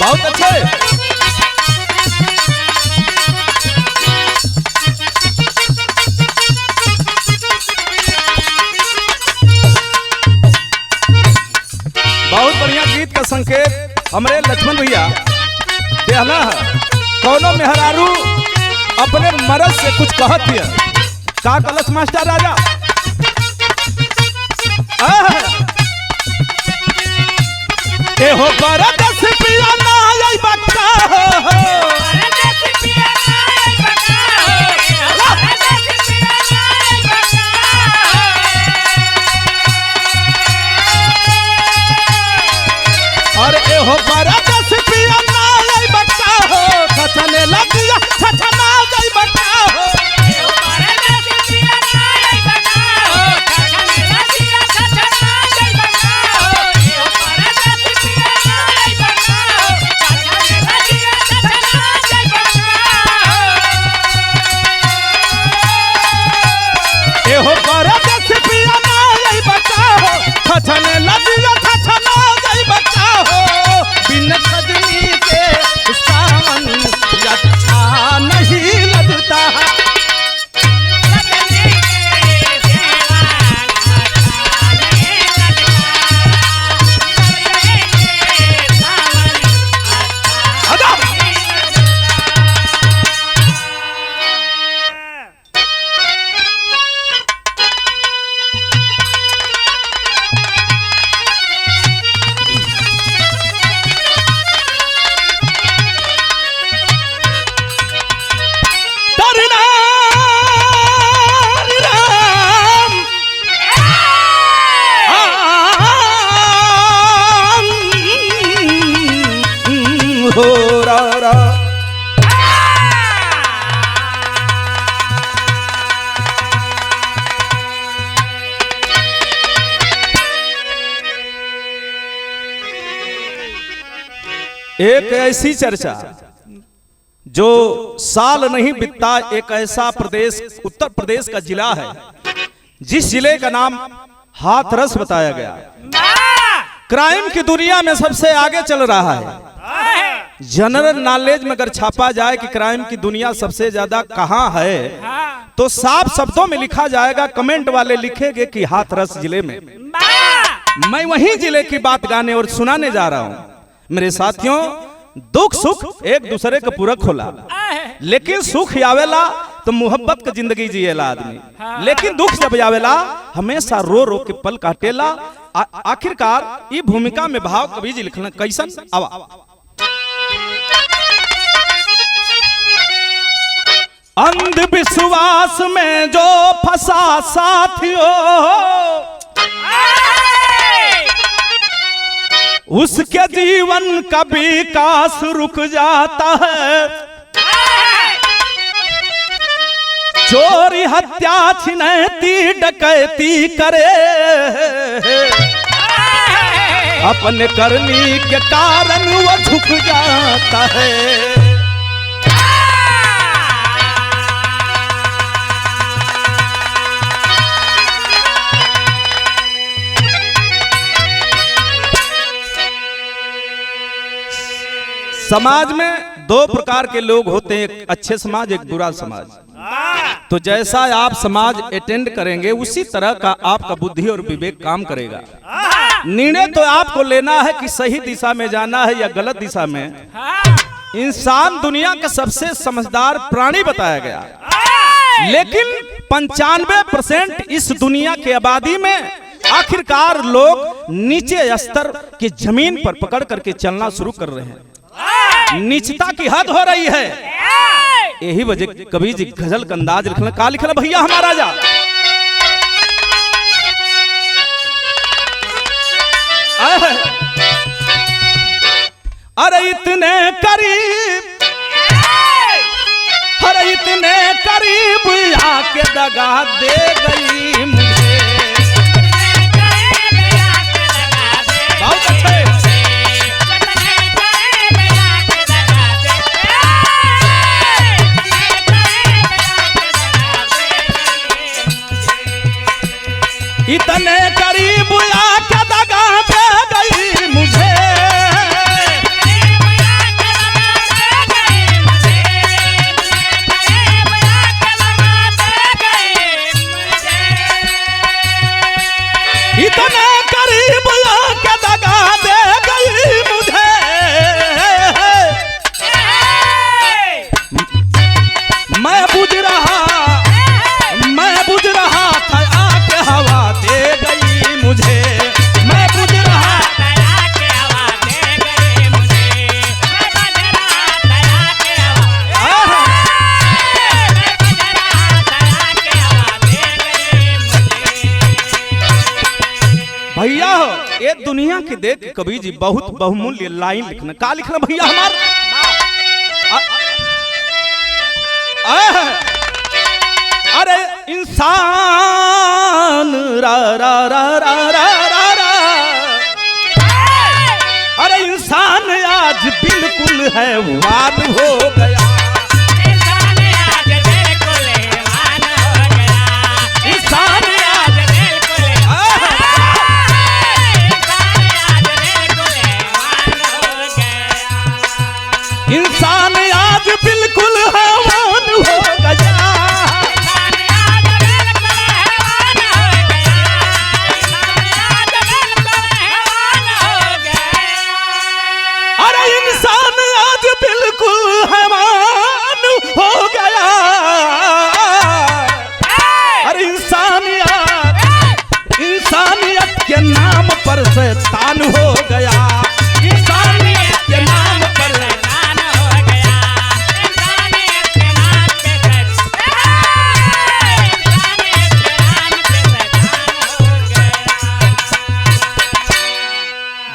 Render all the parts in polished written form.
बहुत अच्छे। बहुत बढ़िया गीत का संकेत हमरे लक्ष्मण भैया देहला है। कौनो मेहरारू अपने मर्द से कुछ कहत है का कलश मास्टर राजा ए हो बरद से पिया ना आई बक्का और ए हो बरद से पिया ना आई बक्का हो खचने लगिया खचना गई बक्का हो हो बरद से पिया ना आई बक्का हो खचने लगिया खचना गई बक्का हो बिन खजनी के सावन अच्छा नहीं लगता एक ऐसी चर्चा जो साल नहीं बीतता, एक ऐसा प्रदेश उत्तर प्रदेश का जिला है जिस जिले का नाम हाथरस बताया गया। क्राइम की दुनिया में सबसे आगे चल रहा है। जनरल नॉलेज में अगर छापा जाए कि क्राइम की दुनिया सबसे ज्यादा कहां है तो साफ शब्दों में लिखा जाएगा, कमेंट वाले लिखेंगे कि हाथरस जिले में। मैं वही जिले की बात गाने और सुनाने जा रहा हूं। मेरे साथियों, दुख सुख एक दूसरे का पूरक होला, लेकिन सुख आवेला तो मोहब्बत का जिंदगी जिएला आदमी, लेकिन दुख जब आवेला हमेशा रो रो के पल काटेला। आखिरकार ये भूमिका में भाव कभी जी लिखना कैसन आवा। अंधविश्वास में जो फंसा साथियों उसके जीवन का विकास रुक जाता है। चोरी हत्या छिनैती डकैती करे अपने करनी के कारण वो झुक जाता है। समाज में दो प्रकार के लोग होते हैं, एक अच्छे समाज, एक बुरा समाज। तो जैसा आप समाज अटेंड करेंगे उसी तरह का आपका बुद्धि और विवेक काम करेगा। निर्णय तो आपको लेना है कि सही दिशा में जाना है या गलत दिशा में। इंसान दुनिया का सबसे समझदार प्राणी बताया गया, लेकिन 95% इस दुनिया की आबादी में आखिरकार लोग नीचे स्तर की जमीन पर पकड़ करके चलना शुरू कर रहे हैं। नीचता की हद हो रही है। यही वजह कवि जी गजल का अंदाज लिखना का लिखना भैया हमारा राजा। अरे इतने करीब, अरे इतने करीब आके दगा दे गई मुझे। बहुत अच्छे। इतने करीब आके दगा दे गई मुझे। दुनिया के देख कवि जी बहुत बहुमूल्य लाइन लिखना। का लिखना भैया हमार अरे इंसान रा रा रा रा रा रा रा अरे इंसान आज बिल्कुल हैवान हो गया। इंसान आज बिल्कुल हैवान हो गया। इंसान आज बिल्कुल इंसान आज बिल्कुल हैवान हो गया। अरे इंसान आज बिल्कुल हैवान हो गया। अरे इंसानियत के नाम पर शैतान हो गया। इंसानियत के नाम पर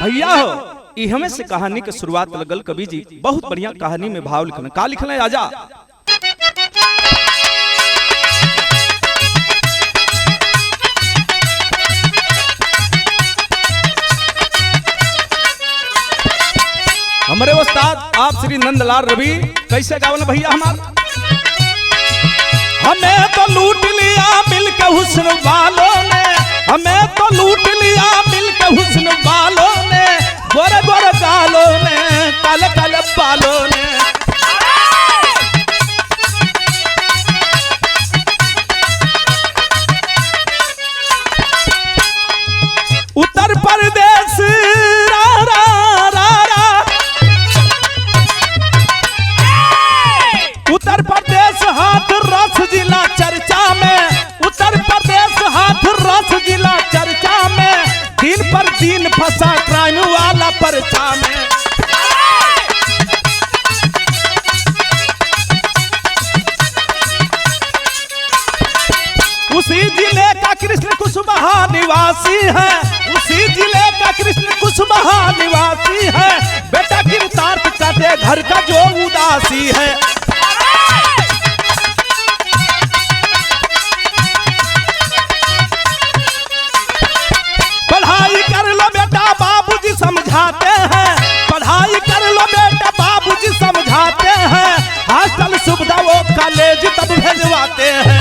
भैया हो इहमे से कहानी के शुरुआत लगल कवि जी बहुत बढ़िया कहानी में भाव लिखना। का लिखना राजा हमारे उस्ताद आप श्री नंदलाल रवि कैसे गावल भैया हमार हमें तो लूट लिया मिलके हुस्न वालों ने। हमें तो लूट लिया मिलके हुस्न वालों ने। गोरे गोरे गालों ने काले काले बालों ने। उत्तर प्रदेश रा रा रा रा उत्तर प्रदेश हाथ रस जिला चर्चा में। उत्तर प्रदेश हाथ रस जिला चर्चा में। दिन पर दिन फंसा क्राइम वाला पर्चा में। उसी जिले का कृष्ण कुशवाहा निवासी है। उसी जिले का कृष्ण कुशवाहा निवासी है। बेटा गिरतार्थ काटे घर का जो उदासी है। पढ़ाई कर लो बेटा बाबूजी समझाते हैं। पढ़ाई कर लो बेटा बाबूजी समझाते हैं। हॉस्टल सुविधा वो कॉलेज तब भेजवाते हैं।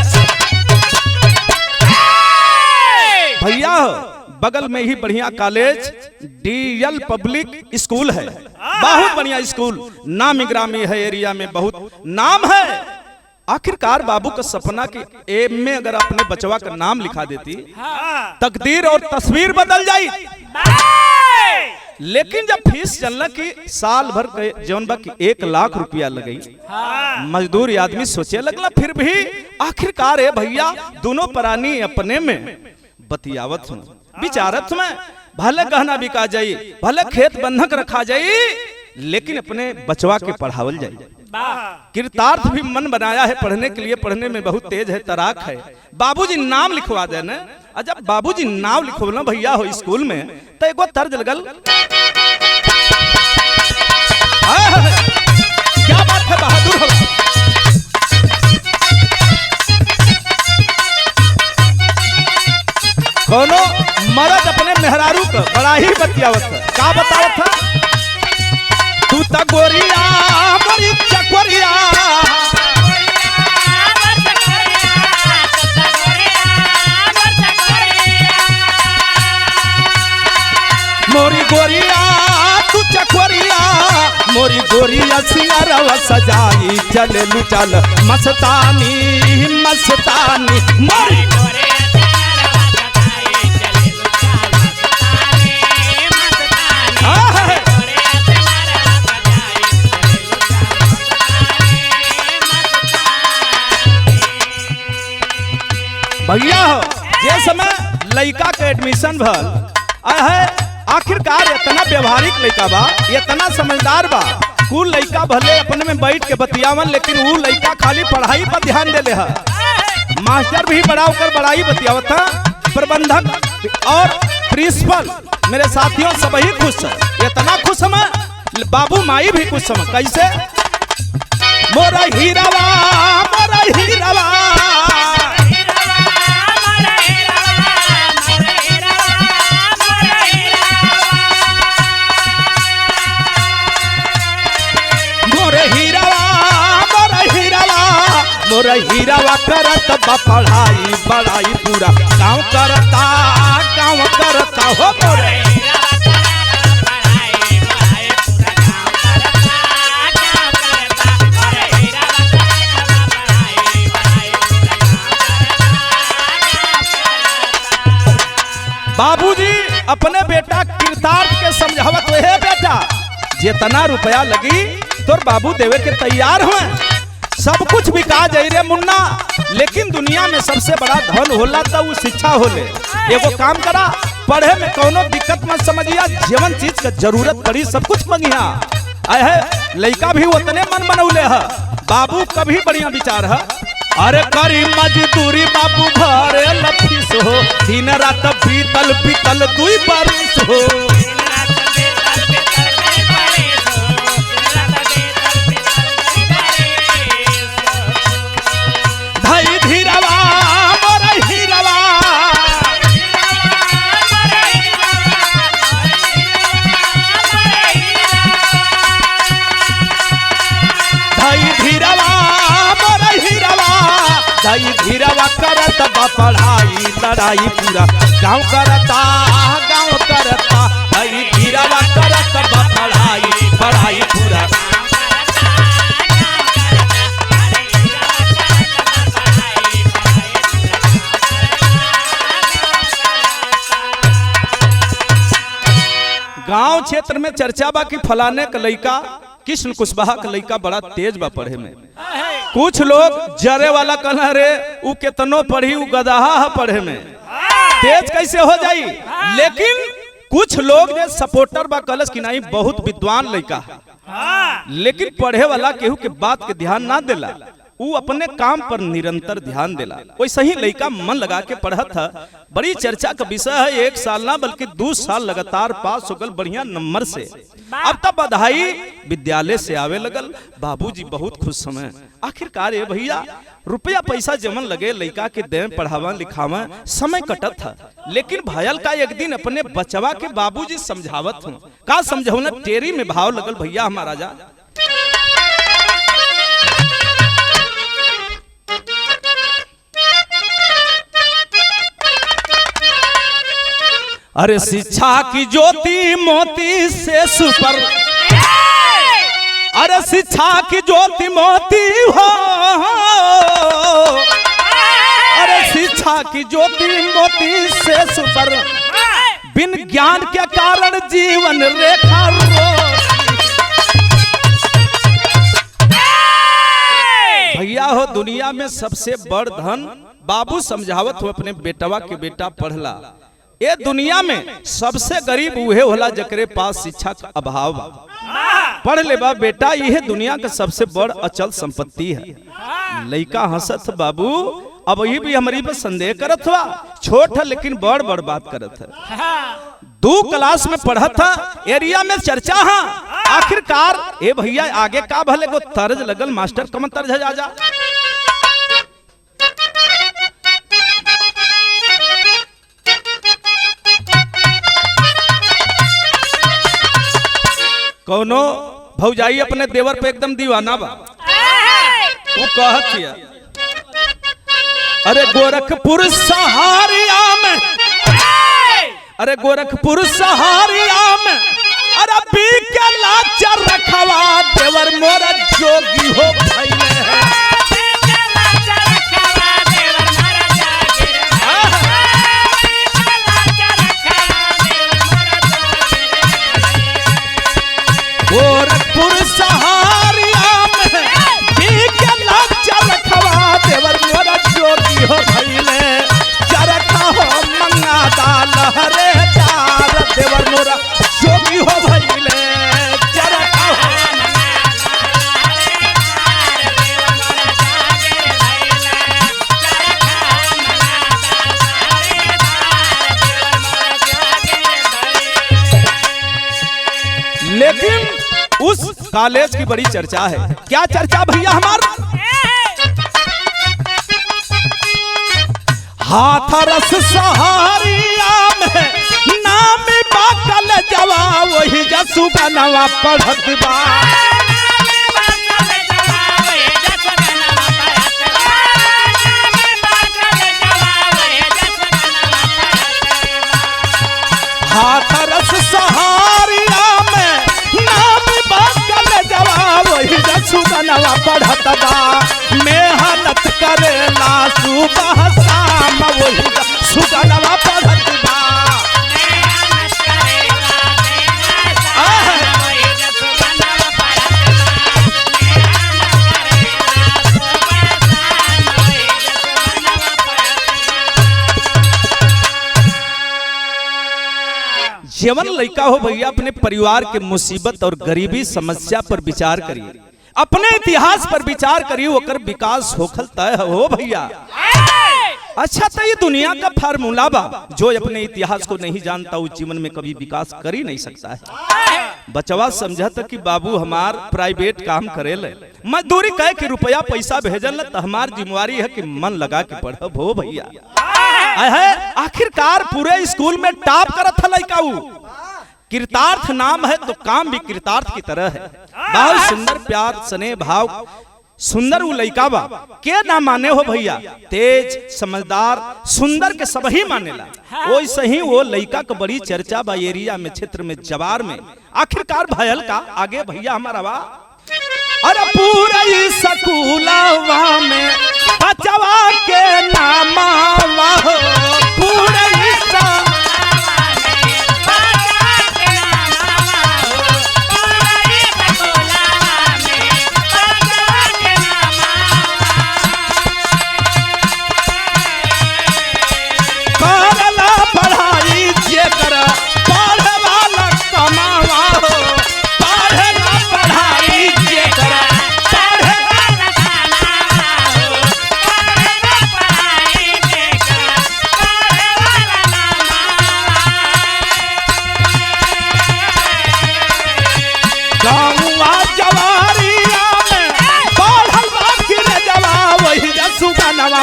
भैया बगल में ही बढ़िया कॉलेज डीएल पब्लिक स्कूल है। बहुत बढ़िया स्कूल नामी ग्रामी है एरिया में बहुत नाम है। आखिरकार बाबू का सपना कि एम में अगर अपने बचवा का नाम लिखा देती तकदीर और तस्वीर बदल जाई। लेकिन जब फीस चलना कि साल भर जौन बा की 1 लाख रुपया लगई मजदूर आदमी सोचे लगला। फिर भी आखिरकार है भैया दोनों प्राणी अपने में बतियावत में विचारत में भले गहना बिका जाई भले खेत बंधक रखा जाई लेकिन अपने बचवा के पढ़ावल जाई। कृतार्थ भी मन बनाया है पढ़ने के लिए। पढ़ने में बहुत तेज है तराक है। बाबूजी नाम लिखवा देना। जब बाबूजी नाम लिखवाना भैया हो स्कूल में तो एगो तर्ज लगल। क्या बात है बहादुर हो। कोनो मर्द अपने मेहरारू का बड़ा ही बतियावत है। का बतावत था तू त गोरिया बड़ी चकोरिया। मोरी गोरिया तू चकोरिया। मोरी गोरिया सिंगारवा सजाई चले लू चल मस्तानी मस्तानी। मोरी भैया हो जे समय लड़का के एडमिशन भल है आखिरकार इतना व्यवहारिक लड़का बा इतना समझदार बा। कुल लड़का भले अपने में बैठ के बतियावन लेकिन वो लड़का खाली पढ़ाई पर ध्यान देले है। मास्टर भी बड़ा होकर बड़ाई बतियावत था। प्रबंधक और प्रिंसिपल मेरे साथियों सब ही खुश है, इतना खुश है बाबू माई भी खुश है। कैसे? मोरा हीरावा मोरा हीरावा मोरा हीरावा करत बा पढ़ाई बड़ाई पूरा गाँव करता हो मोरे बाबूजी अपने बेटा कृतार्थ के समझावत है, बेटा जितना रुपया लगी तोर बाबू देवे के तैयार हुए, सब कुछ बिका जाई रे मुन्ना, लेकिन दुनिया में सबसे बड़ा धन होला तो वो शिक्षा होले। एगो काम करा, पढ़े में कोनो दिक्कत मत समझिया, जीवन चीज का जरूरत पड़ी सब कुछ मंगिया। आए है लड़का भी उतने मन बनौले है, बाबू कभी बढ़िया विचार है। अरे करी मजदूरी बाबू भरे लफिस हो, दिन रात बीतल बीतल दुई बारिश हो। धीरवा करत बा पढ़ाई लड़ाई पूरा गाँव करता धीरवा करत बा पढ़ाई पढ़ाई पूरा। गांव क्षेत्र में चर्चा बा कि फलाने का लड़का कृष्ण कुशवाहा का लड़का बड़ा तेज बा पढ़े में। कुछ लोग जरे वाला कहना रे उ केतनो पढ़ी उ गदहा है पढ़े में, तेज कैसे हो जाई। लेकिन कुछ लोग जे सपोर्टर बा कलश की नहीं बहुत विद्वान लड़का है, लेकिन पढ़े वाला केहू के बात के ध्यान ना देला, वो अपने काम पर निरंतर ध्यान देला। वैसे ही लड़का मन लगा के पढ़त था। बड़ी चर्चा का विषय है, 1 साल ना बल्कि 2 साल लगातार पास हो गल बढ़िया नंबर से। अब तब बधाई विद्यालय से आवे लगल, बाबूजी बहुत खुश समय। आखिरकार ये भैया रुपया पैसा जमन लगे लड़का के दे पढ़ावा लिखावा समय कटत था। लेकिन भयल का एक दिन अपने बचवा के बाबूजी समझावत हूँ, का समझौना टेरी में भाव लगल भैया हमारा जा। अरे शिक्षा की ज्योति मोती से सुपर, अरे शिक्षा की ज्योति मोती हो, अरे शिक्षा की ज्योति मोती से सुपर, बिन ज्ञान के कारण जीवन रेखा भैया हो। दुनिया में सबसे बड़ धन बाबू समझावत हो अपने बेटवा के बेटा पढ़ला। ये दुनिया में सबसे गरीब उहे होला जकरे पास शिक्षा का अभाव। पढ़ ले बा बेटा, यह दुनिया का सबसे बड़ अचल संपत्ति है। लड़का हंसत बाबू, अब ये भी हमारी पर संदेह करत हुआ, छोट है लेकिन बड़ बड़ बात करत है। 2 क्लास में पढ़त था, एरिया में चर्चा है। आखिरकार ए भैया आगे का भले को तर्ज लगल, मास्टर कम तर्ज जा जा। कौनो भौजाई अपने देवर पे एकदम दीवाना बा, वो कहत किया, अरे गोरखपुर सहारिया में, अरे गोरखपुर सहारिया में, अरे पी के लाचार रखवा देवर मोरा जोगी हो भइले है। गोरखपुर सहारिया में पी के लाचार रखवा देवर मोरा जोगी हो भइले, चरखा हो मंगा दाल हरे चार देवर मोरा जोगी हो भइले, चरखा हो कॉलेज की बड़ी चर्चा है। क्या चर्चा भैया हमार? हाथरस सहारिया में नाम बाकल जवा वही जसु बनवा पढ़त बा। हाथरस सहारिया में नाम बाकल जवा वही जसु बनवा पढ़त बा। मेहनत करेला सुबह शाम वही जसु बनवा पढ़त बा। जीवन लड़का हो भैया, अपने परिवार के मुसीबत और गरीबी समस्या पर विचार करिए, अपने इतिहास पर विचार करिए, ओकर विकास होखल तय हो भैया। अच्छा तो ये दुनिया का फार्मूला बा, जो अपने इतिहास को नहीं जानता वो जीवन में कभी विकास कर ही नहीं सकता है। बचवा समझता कि बाबू हमार प्राइवेट काम करेले, मजदूरी कह के रुपया पैसा भेजल, तो हमार जिम्मेवारी है कि मन लगा के पढ़ब हो भैया। आखिरकार पूरे स्कूल में टॉप करत था लड़का वो। कृतार्थ नाम है तो काम भी कृतार्थ की तरह है। बहुत सुंदर प्यार स्नेह भाव सुंदर वो लड़का बा, के ना माने हो भैया। तेज समझदार सुंदर के सब ही मानेला, वैसे ही वो लड़का का बड़ी चर्चा बा एरिया में, क्षेत्र में, जवार में। आखिरकार भयल का आगे भैया हमारा बा। अरे पूरे स्कूलवा में बचवा के नामा हो, पूरे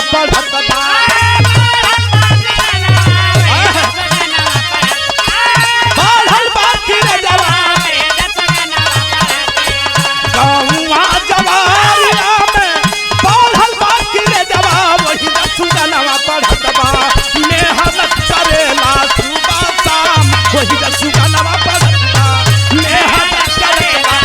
पढ़त बा। पढ़ल बाकी रे जवा गौवा जवारिया में, पढ़ल बाकी रे जवा वही सुगनवा पढ़त बा। मेहनत करेला सुबह शाम वही सुगनवा पढ़त बा। मेहनत करेला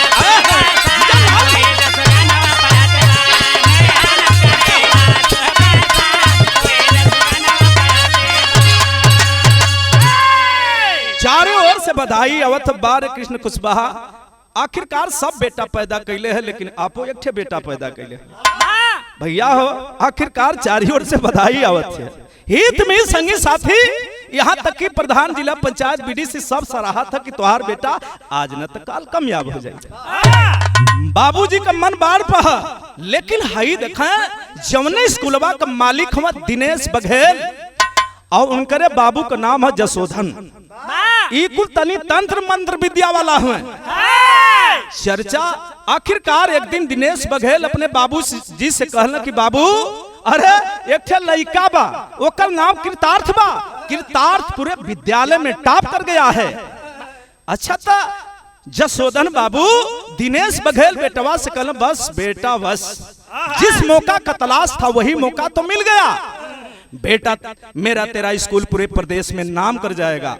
चारों ओर से बधाई अवत बार कृष्ण कुशवाहा। आखिरकार सब बेटा पैदा कैले है, लेकिन आपो एक बेटा पैदा कैले भैया हो। आखिरकार चारों ओर से बधाई आवत है। हित में संगी साथी, यहाँ तक कि प्रधान जिला पंचायत बीडीसी सब सराहा था कि तुम्हार बेटा आज न तो काल कामयाब हो जाएगा। बाबूजी का मन बाढ़ पहा, लेकिन हाई देखा जवने स्कूलवा का मालिक हुआ दिनेश बघेल और उनके बाबू का नाम है जसोधन। कुल तनी तंत्र मंत्र विद्या वाला हुए चर्चा। आखिरकार एक दिन दिनेश बघेल अपने बाबू जी से कहला कि बाबू अरे एक लड़का बा, ओकर नाम कृतार्थ बा। कृतार्थ पूरे विद्यालय में टॉप कर गया है। अच्छा था जसोधन बाबू दिनेश बघेल बेटवा से कहला बस बेटा बस, जिस मौका का तलाश था वही मौका तो मिल गया। बेटा मेरा तेरा स्कूल पूरे प्रदेश में नाम कर जाएगा,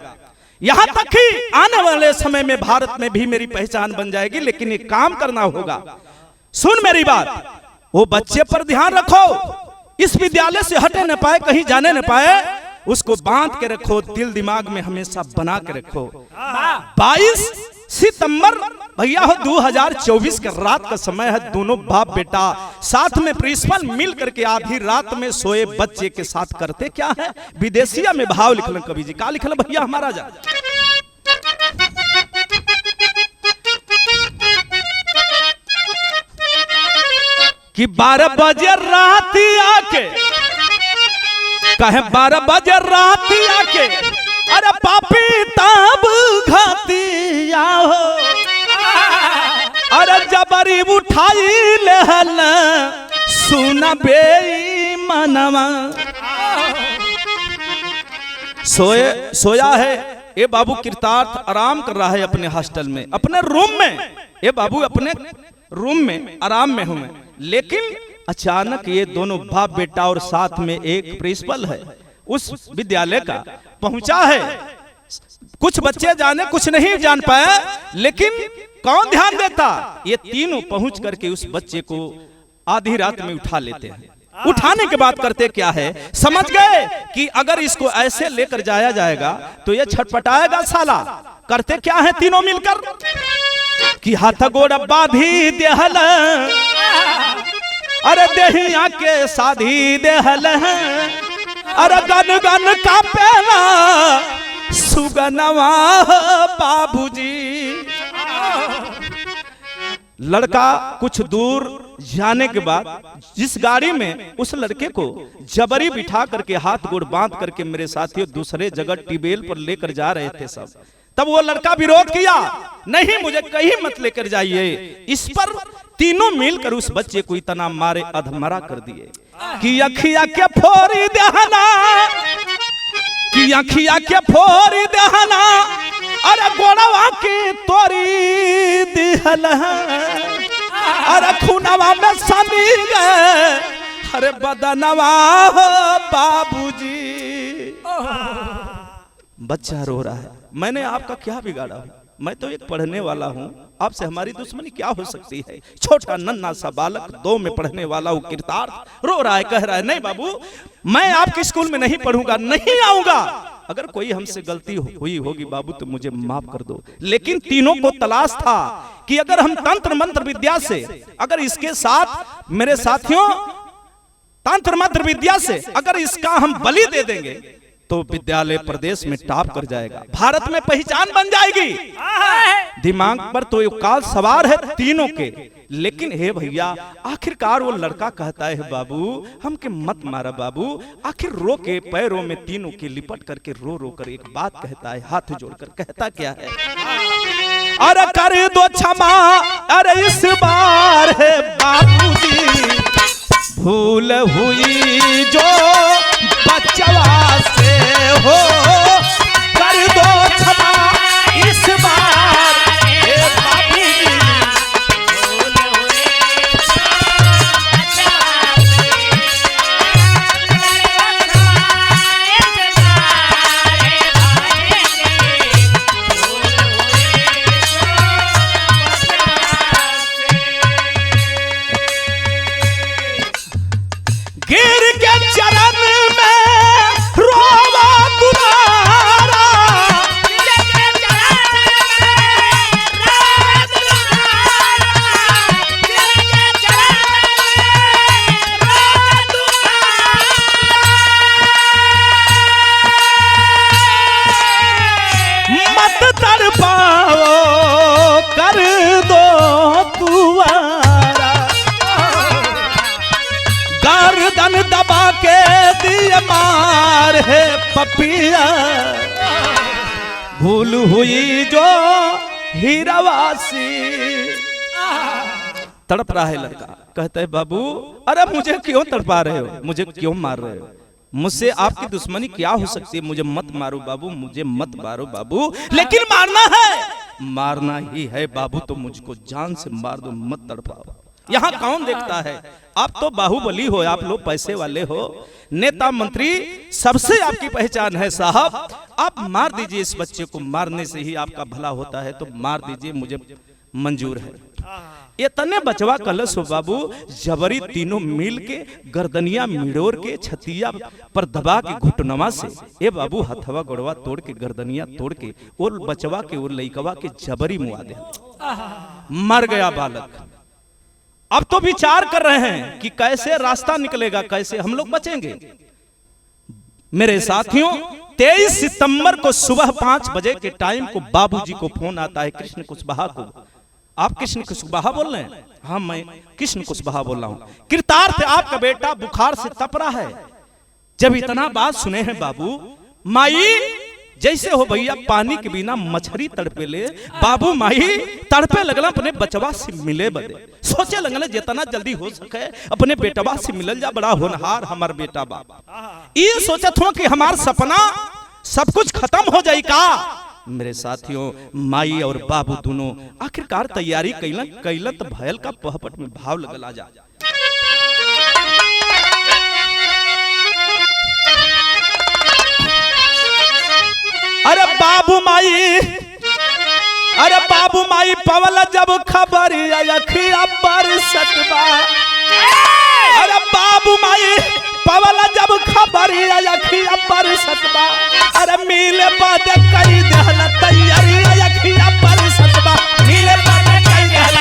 यहाँ तक कि आने वाले समय में भारत में भी मेरी पहचान बन जाएगी, लेकिन एक काम करना होगा। सुन मेरी बात, वो बच्चे पर ध्यान रखो, इस विद्यालय से हटे न पाए, कहीं जाने न पाए, उसको बांध के रखो, दिल दिमाग में हमेशा बना के रखो। 22 सितंबर भैया हो 2024 के रात का समय है। दोनों बाप बेटा साथ में प्रिंसिपल मिल करके आधी रात में सोए बच्चे के साथ करते क्या है, विदेशिया में भाव लिखल कवि जी का लिखल भैया हमारा जा। कि 12 बजे रात आके, कहे 12 बजे रात आके, अरे पापी तब घातिया हो, अरे जबरी उठाई लहल सुन बेईमानवा। सोया है ये बाबू कृतार्थ आराम कर रहा है अपने हॉस्टल में, अपने रूम में। ये बाबू अपने रूम में आराम में हूं मैं, लेकिन अचानक ये दोनों बाप बेटा और साथ में एक प्रिंसिपल है उस विद्यालय का पहुंचा है। कुछ बच्चे जाने कुछ नहीं जान पाए, लेकिन कौन ध्यान देता, ये तीनों पहुंच करके उस बच्चे को आधी रात में उठा लेते हैं। उठाने के बाद करते क्या है, समझ गए कि अगर इसको ऐसे लेकर जाया जाएगा तो ये छटपटाएगा साला। करते क्या है तीनों मिलकर कि हाथ गोड़ बाधी देहल, अरे देहिया के साधी देहल, अरे गन गन का पेला सुगनवा बाबूजी। लड़का कुछ दूर जाने के बाद जिस गाड़ी में उस लड़के को जबरी बिठा करके हाथ गोड़ बांध करके मेरे साथियों दूसरे जगह टिबेल पर लेकर जा रहे थे सब, तब वो लड़का विरोध किया, नहीं मुझे कहीं मत लेकर जाइए। इस पर तीनों मिलकर उस बच्चे को इतना मारे अधमरा कर दिए कि अखिया के फोड़ी दहना, कि अखिया के फोड़ी दहना, अरे गोड़वा की तोरी दिहल, अरे खूनवा में सनी गए, अरे बदनवा बाबूजी। बच्चा रो रहा है, मैंने आपका क्या बिगाड़ा हूं, मैं तो एक पढ़ने वाला हूं, आपसे हमारी दुश्मनी क्या हो सकती है। छोटा नन्हा सा बालक 2 में पढ़ने वाला हूं कृतार्थ रो रहा है, कह रहा है नहीं बाबू मैं आपके स्कूल में नहीं पढ़ूंगा, नहीं आऊंगा। अगर कोई हमसे गलती हुई होगी बाबू तो मुझे माफ कर दो। लेकिन तीनों को तलाश था कि अगर हम तंत्र मंत्र विद्या से, अगर इसके साथ मेरे साथियों तंत्र मंत्र विद्या से अगर इसका हम बलि दे देंगे तो विद्यालय प्रदेश में टॉप कर जाएगा, भारत में पहचान बन जाएगी। दिमाग पर तो एक काल सवार है तीनों के, लेकिन हे भैया आखिरकार वो लड़का कहता है बाबू हमके मत मारा बाबू। आखिर रो के पैरों में तीनों के लिपट करके रो रो कर एक बात कहता है, हाथ जोड़कर कहता क्या है, अरे कर दो क्षमा, अरे इस बार है बाबूजी भूल हुई जो बचवा से हो, कर दो क्षमा इस बार हे बाबूजी भूल हुई गिर के चरण में रोवा तुम्हारा, मत तड़पाओ कर दो तुम्हारा, गर्दन दबा के दिए मार है पपिया भूल हुई जो हीरावासी। तड़प रहा है लड़का, कहता है बाबू अरे मुझे क्यों तड़पा रहे हो, मुझे क्यों मार रहे हो, मुझसे आपकी दुश्मनी क्या हो सकती है, मुझे मत मारो बाबू, मुझे मत मारो बाबू, लेकिन मारना है, मारना ही है बाबू तो मुझको जान से मार दो, मत तड़पाओ। यहाँ कौन देखता है, आप तो बाहुबली हो, आप लोग पैसे वाले हो, नेता मंत्री सबसे आपकी पहचान है साहब, आप मार दीजिए इस बच्चे को, मारने से ही आपका भला होता है तो मार दीजिए, मुझे मंजूर है। इतने बचवा कलश हो बाबू, जबरी तीनों मिल के गर्दनिया मिड़ोर के छतिया पर दबा के घुटनवा से ए बाबू हथवा गोड़वा तोड़ के गर्दनिया तोड़ के और बचवा के और लइकवा के जबरी मुआ दे, मर गया बालक। अब तो विचार कर रहे हैं कि कैसे रास्ता निकलेगा, कैसे हम लोग बचेंगे। मेरे साथियों 23 सितंबर को सुबह 5 बजे के टाइम को बाबूजी को फोन आता है कृष्ण कुशवाहा को। आप कृष्ण कुशवाहा बोल रहे हैं? हाँ मैं कृष्ण कुशवाहा बोल रहा हूँ। कृतार्थ आपका बेटा बुखार से तप रहा है। जब इतना बात सुने हैं बाबू, माई जैसे हो भैया पानी के बिना मछली तड़पे ले, बाबू माई तड़पे लगला अपने बचवा से मिले बदे। सोचे लगल जितना जल्दी हो सके अपने बेटवा से मिलल जा, बड़ा होनहार हमार बेटा बा। ये सोचत हो कि हमार सपना सब कुछ खत्म हो जाए का। मेरे साथियों, माई और बाबू दोनों आखिरकार तैयारी कैलन तो भयल का पहपट में भाव लगला जा। अरे बाबू माई पवल जब खबर अखिया बरसत बा। अरे बाबू माई पवल जब खबर अखिया बरसत बा। अरे मिले बाद कई देहल तैयारी अखिया बरसत बा। मिले बाद कई देहल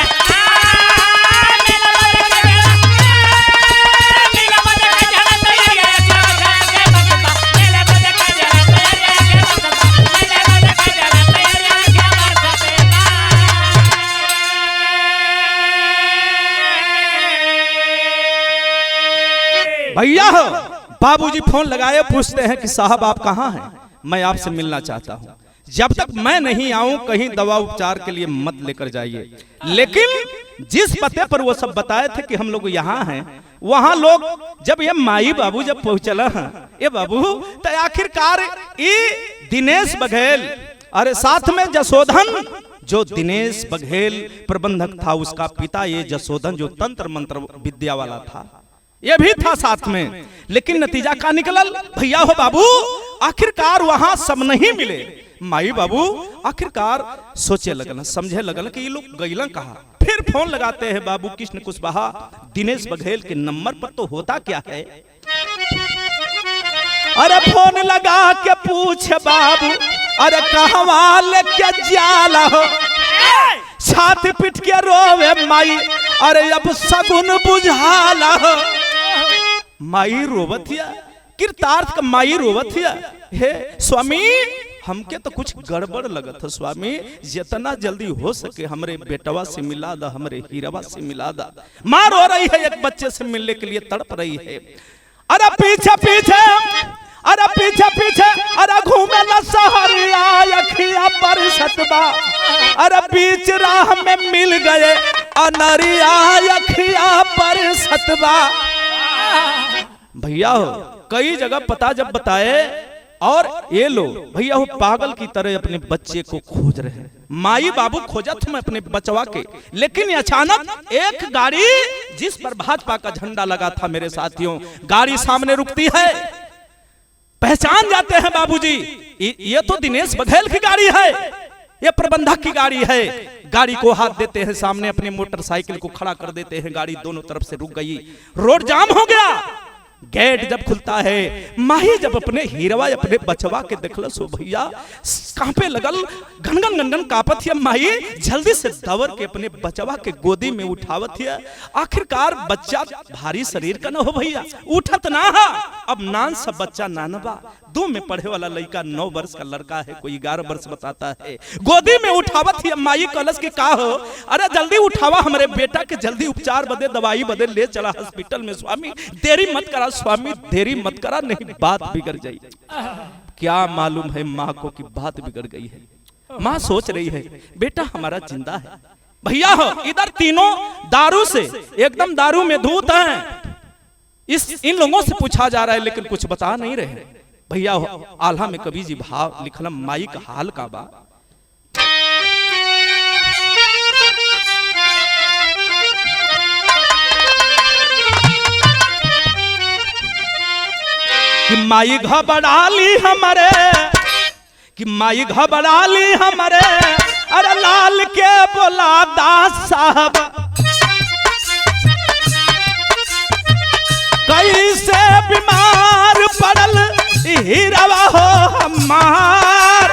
भैया हो। बाबूजी फोन लगाए, पूछते हैं कि साहब आप कहाँ हैं, मैं आपसे मिलना चाहता हूँ। जब तक मैं नहीं आऊं कहीं दवा उपचार के लिए मत लेकर जाइए। लेकिन जिस पते पर वो सब बताए थे कि हम लोग यहाँ हैं, वहां लोग जब ये माई बाबू जब पहुंचला ये बाबू तो आखिरकार ये दिनेश बघेल, अरे साथ में जसोधन, जो दिनेश बघेल प्रबंधक था उसका पिता, ये जसोधन जो तंत्र मंत्र विद्या वाला था, ये भी था साथ में। लेकिन नतीजा का निकलल भैया हो बाबू, आखिरकार वहां सब नहीं मिले। माई बाबू आखिरकार सोचे लगल, समझे लगल कि ये लोग गईलन कहा। फिर फोन लगाते हैं बाबू कृष्ण कुशवाहा दिनेश बघेल के नंबर पर, तो होता क्या है। अरे फोन लगा के पूछे बाबू, अरे कहवा लेके जाला हो। छाती पीट के रोवे माई, अरे अब सगुन बुझाला हो। माई रोवतिया, कृतार्थ का माई रोवतिया, हे स्वामी हमके तो कुछ गड़बड़ लगत है स्वामी, जितना जल्दी हो सके हमरे बेटवा से मिला दा, हमरे हीरवा से मिला दा। माँ रो रही है, एक बच्चे से मिलने के लिए तड़प रही है। अरे पीछे पीछे, अरे पीछे पीछे, अरे घूमे न सहरिया अखिया बरसत बा। अरे बीच राह में मिल गए अनरिया अखिया बरसत बा। भैया हो कई जगह पता जब बताए, और ये लोग भैया हो पागल की तरह अपने बच्चे को खोज रहे हैं। माई बाबू खोजत में अपने बचवा के, लेकिन अचानक एक गाड़ी जिस पर भाजपा का झंडा लगा था, मेरे साथियों, गाड़ी सामने रुकती है। पहचान जाते हैं बाबूजी, ये तो दिनेश बघेल की गाड़ी है, ये प्रबंधक की गाड़ी है। गाड़ी को हाथ देते हैं, सामने अपने मोटरसाइकिल को खड़ा कर देते हैं। गाड़ी दोनों तरफ से रुक गई, रोड जाम हो गया। गेट जब खुलता है, माही जब अपने हीरवा अपने बचवा के देखल सो भैया कांपे लगल, गनगन गनगन कापत है। माही जल्दी से दौड़ के अपने बचवा के गोदी में उठावत है। आखिरकार बच्चा भारी शरीर का न हो भैया, उठत ना हा। अब नान सा बच्चा नानबा, 2 में पढ़े वाला लड़का 9 वर्ष का लड़का है, कोई 11 वर्ष बताता है। गोदी में उठावत है। माई कलश के का हो, अरे जल्दी उठावा हमारे बेटा के, जल्दी उपचार बदे दवाई बदे ले चला हॉस्पिटल में। स्वामी देरी मत करा, स्वामी देरी मत करा, नहीं बात बिगड़ जाए। क्या मालूम है माँ को कि बात बिगड़ गई है। माँ सोच रही है बेटा हमारा जिंदा है। भैया हो इधर तीनों दारू से एकदम दारू में धूत हैं। इन लोगों से पूछा जा रहा है लेकिन कुछ बता नहीं रहे। भैया हो आल्हा में कवि जी भाव लिखलम, माई का हाल का बा। कि माई घबराली हमारे, कि माई घबराली हमारे, अरे लाल के बोला दास साहब, कैसे बीमार पड़ल हीरवा हो हमार।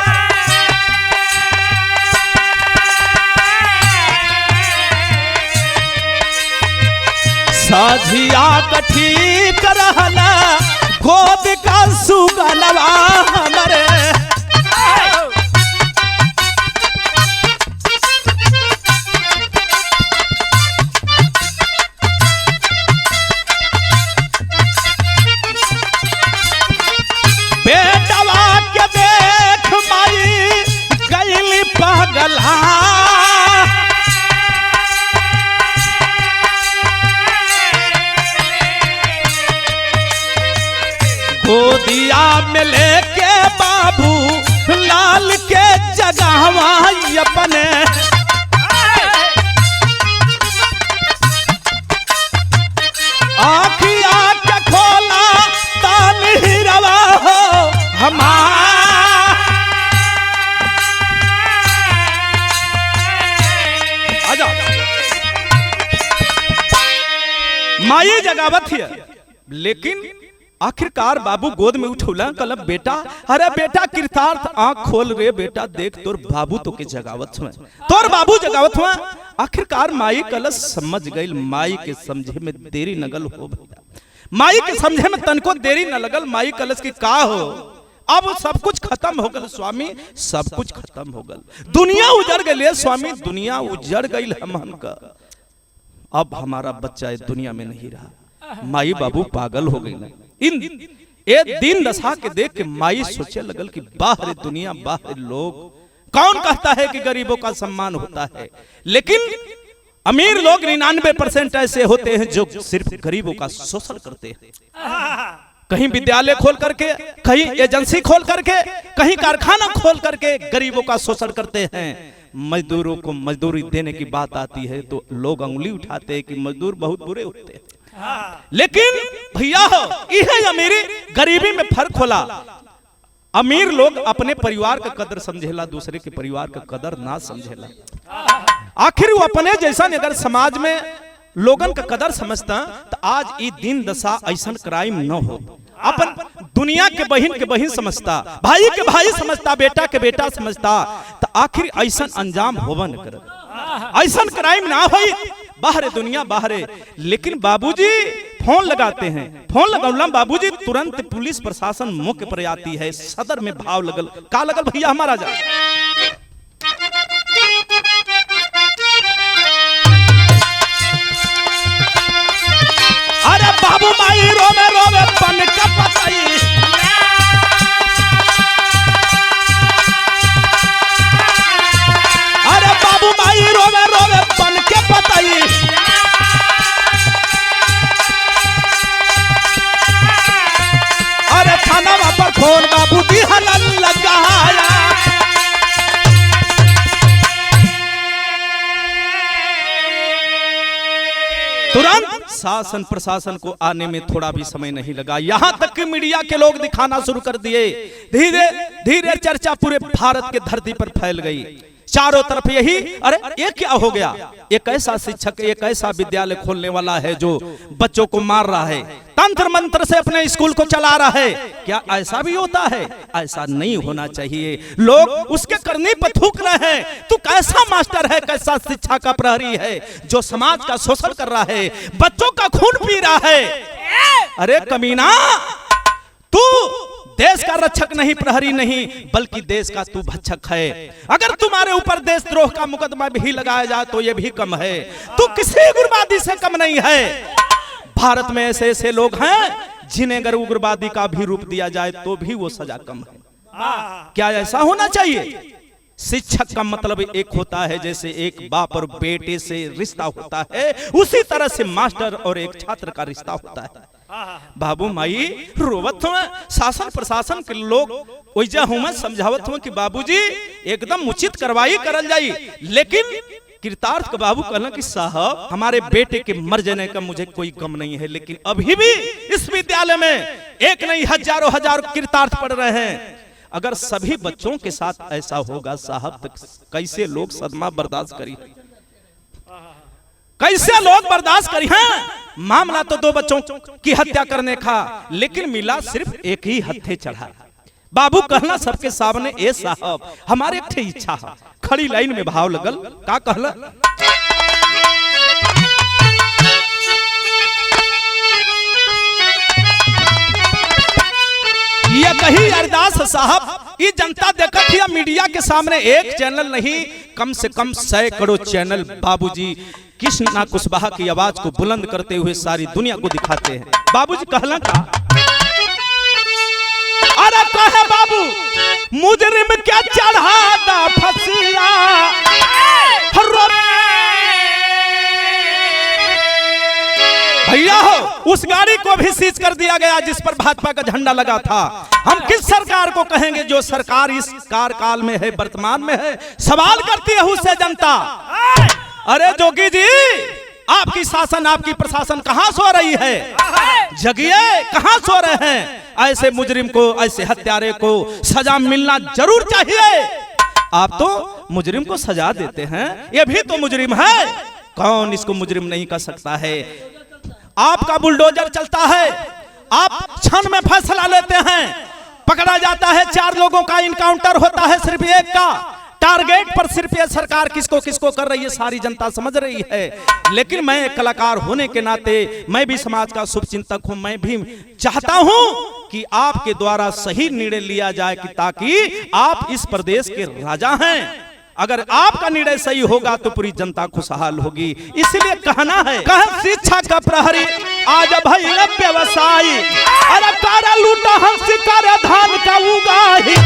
साझिया कठी करहला गोद का सुगनवा हमारे। बेटवा के देख गोदिया में लेके बाबू लाल के जगहवा अपने आखिया के खोला तान हिरवा हो आजा माई जगावत है। लेकिन आखिरकार बाबू गोद में उठौला कल बेटा, अरे बेटा कृतार्थ आंख खोल रे बेटा, देख तोर बाबू तो के जगावत हुआ, तोर बाबू जगावत हुआ। आखिरकार माई कल समझ गई, माई के समझे में देरी नगल हो भैया, माई के समझे में तनको देरी न लगल। माई कलश की का हो, अब सब कुछ खत्म हो गल स्वामी, सब कुछ खत्म हो गल, दुनिया उजड़ गई स्वामी, दुनिया उजड़ गई हमन का, अब हमारा बच्चा इस दुनिया में नहीं रहा। माई बाबू पागल हो गई ना। इन एक दिन दशा के देख के माई सोचे लगल कि बाहर दुनिया, बाहर लोग, कौन कहता है कि गरीबों का सम्मान होता है, लेकिन अमीर लोग 99% ऐसे होते हैं जो सिर्फ गरीबों का शोषण करते हैं। कहीं विद्यालय खोल करके, कहीं एजेंसी खोल करके, कहीं कारखाना खोल करके गरीबों का शोषण करते हैं। मजदूरों को मजदूरी देने की बात आती है तो लोग उंगली उठाते हैं कि मजदूर बहुत बुरे होते हैं। लेकिन भैया यह अमीरी गरीबी में फर्क होला। अमीर लोग अपने परिवार का कदर समझेला, दूसरे के परिवार का कदर ना समझेला। आखिर वो अपने जैसा अगर समाज में लोगन का कदर समझता तो आज ये दिन दशा ऐसा क्राइम न हो। अपन दुनिया के बहन समझता, भाई के भाई समझता, बेटा के बेटा समझता, तो आखिर ऐसा अंजाम होवा न करे, ऐसा क्राइम ना हो बाहर दुनिया बाहर। लेकिन बाबूजी फोन लगाते हैं, फोन लगौला बाबूजी तुरंत पुलिस प्रशासन मौके पर आती है। सदर में भाव लगल, का लगल भैया हमारा जा अरे बाबू माई रोवे रोवे बन का पताई, अरे बाबू माई रोवे रोवे बन के पताई, अरे थाना पर फोन बाबू दी हलन लगाया। तुरंत शासन प्रशासन को आने में थोड़ा भी समय नहीं लगा। यहां तक कि मीडिया के लोग दिखाना शुरू कर दिए। धीरे धीरे चर्चा पूरे भारत के धरती पर फैल गई। चारों तरफ यही, अरे ये क्या हो गया, एक ऐसा शिक्षक, एक ऐसा विद्यालय खोलने वाला है जो बच्चों को मार रहा है, तंत्र मंत्र से अपने स्कूल को चला रहा है। क्या ऐसा भी होता है? ऐसा नहीं होना चाहिए। लोग उसके करनी पर थूक रहे हैं। तू कैसा मास्टर है, कैसा शिक्षा का प्रहरी है जो समाज का शोषण कर रहा है, बच्चों का खून पी रहा है। अरे कमीना, तू देश का रक्षक नहीं, प्रहरी नहीं, बल्कि देश का तू भक्षक है। अगर तुम्हारे ऊपर देशद्रोह का मुकदमा भी लगाया जाए तो यह भी कम है। तू किसी उग्रवादी से कम नहीं है। भारत में ऐसे ऐसे लोग हैं जिन्हें अगर उग्रवादी का भी रूप दिया जाए तो भी वो सजा कम है। क्या ऐसा होना चाहिए? शिक्षक का मतलब एक होता है, जैसे एक बाप और बेटे से रिश्ता होता है, उसी तरह से मास्टर और एक छात्र का रिश्ता होता है। बाबू माई रोवत हुआ, शासन प्रशासन के लोग ओइजा हुआ समझावत हुआ कि बाबूजी एकदम उचित कार्रवाई करल जाई। लेकिन कृतार्थ का बाबू कहना कि साहब हमारे बेटे के मर जाने का मुझे कोई गम नहीं है, लेकिन अभी भी इस विद्यालय में एक नहीं हजारों हजारों कृतार्थ पढ़ रहे हैं। अगर सभी बच्चों के साथ ऐसा होगा साहब तो कैसे लोग सदमा बर्दाश्त करी, कैसे लोग बर्दाश्त करी हैं? मामला तो 2 बच्चों की हत्या करने का, लेकिन मिला सिर्फ एक ही हत्थे चढ़ा। बाबू कहना सबके सामने, ए साहब हमारे एक इच्छा है। खड़ी लाइन में भाव लगल, का कहला? ये कही अरदास साहब, ये जनता देखत है मीडिया के सामने एक चैनल नहीं, कम से कम सैकड़ों चैनल बाबूजी कृष्णा कुशवाहा की आवाज को बुलंद करते हुए सारी दुनिया को दिखाते हैं। बाबूजी कहला का, अरे कहे बाबू मुजरिम क्या चढ़ाता फसिया, भैया हो, उस गाड़ी को भी सीज कर दिया गया जिस पर भाजपा का झंडा लगा था। हम किस सरकार को कहेंगे जो सरकार इस कार्यकाल में है, वर्तमान में है? सवाल करती है उससे जनता। अरे जोगी जी, आपकी शासन, आपकी प्रशासन कहां सो रही है? जगिए, कहां सो रहे हैं? ऐसे मुजरिम को, ऐसे हत्यारे को सजा मिलना जरूर चाहिए। आप तो मुजरिम को सजा देते हैं, ये भी तो मुजरिम है। कौन इसको मुजरिम नहीं कर सकता है? आपका बुलडोजर चलता है, आप क्षण में फैसला लेते हैं, पकड़ा जाता है, 4 लोगों का इनकाउंटर होता है, सिर्फ एक का टारगेट पर सिर्फ ये सरकार किसको किसको कर रही है सारी जनता समझ रही है। लेकिन मैं एक कलाकार होने के नाते, मैं भी समाज का शुभचिंतक हूं, मैं भी चाहता हूं कि आपके द्वारा सही निर्णय लिया जाए कि ताकि आप इस प्रदेश के राजा हैं। अगर आपका निर्णय सही होगा तो पूरी जनता खुशहाल होगी। इसलिए कहना है, कह शिक्षा का प्रहरी आज भइल व्यवसायी, अरे कारा लूटा हंसी कर धान का उगाही।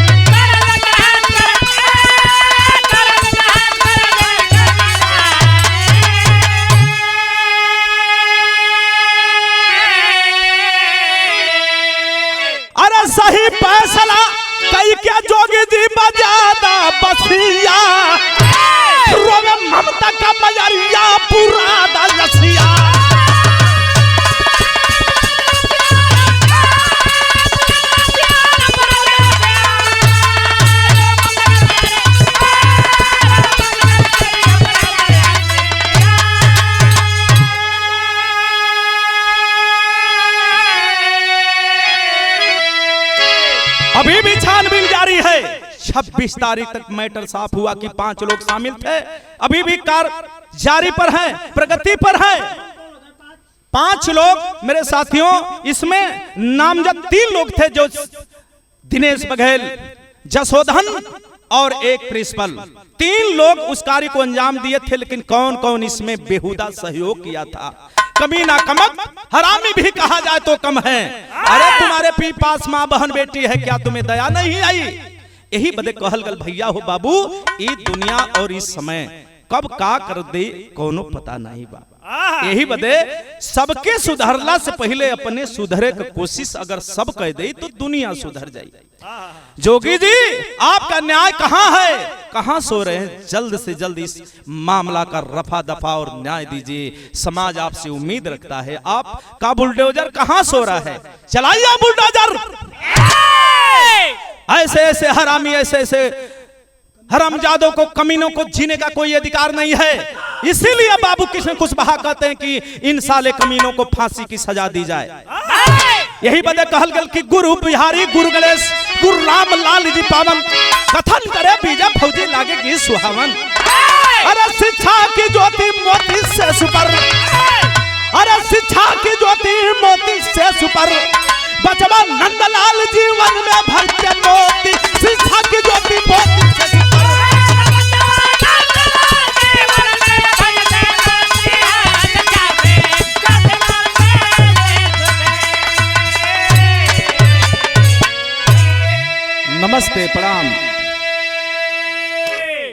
अरे सही फैसला कई क्या जोगी जी बजादा बसिया, रोवे ममता का मजरिया पूरा दलसिया। अभी भी छानबीन जारी है। 26 तारीख तक मैटर साफ हुआ कि 5 लोग शामिल थे। अभी भी कार जारी पर है, प्रगति पर है। 5 लोग मेरे साथियों, इसमें नामजद 3 लोग थे, जो दिनेश बघेल, जसोधन और एक प्रिंसिपल। 3 लोग उस कार्य को अंजाम दिए थे। लेकिन कौन कौन इसमें बेहुदा सहयोग किया था? कमीना, कमक, हरामी भी कहा जाए तो कम है। अरे तुम्हारे पी पास माँ बहन बेटी है, क्या तुम्हें दया नहीं आई? यही बदे कहल गल भैया हो बाबू, ये दुनिया और इस समय कब का कर दे कोनो पता नहीं बा। यही बदे सबके सुधरला से पहले अपने सुधरे की कोशिश अगर सब कह दे तो दुनिया सुधर जाए। जोगी जी, आपका न्याय कहां है? कहां सो रहे हैं? जल्द से जल्द इस मामला का रफा दफा और न्याय दीजिए। समाज आपसे उम्मीद रखता है। आपका बुलडोजर कहां सो रहा है? चलाइए बुलडोजर। ऐसे ऐसे हरामी, ऐसे ऐसे हरामजादों को, कमीनों को जीने का कोई अधिकार नहीं है। इसीलिए बाबू कृष्ण कुशवाहा कहते हैं कि इन साले कमीनों को फांसी की सजा दी जाए। यही बदे कहल गल कि गुरु बिहारी, गुरु गणेश, गुरु राम लाल जी पावन, कथन करे बीजा फौजी लागेगी सुहावन। अरे शिक्षा की ज्योति मोती से सुपर, अरे शिक्षा की ज्योति मोती से सुपर, बचवा नंदलाल जीवन में भर के मोती, शिक्षा की ज्योति मोती से सुपर। नमस्ते, प्रणाम।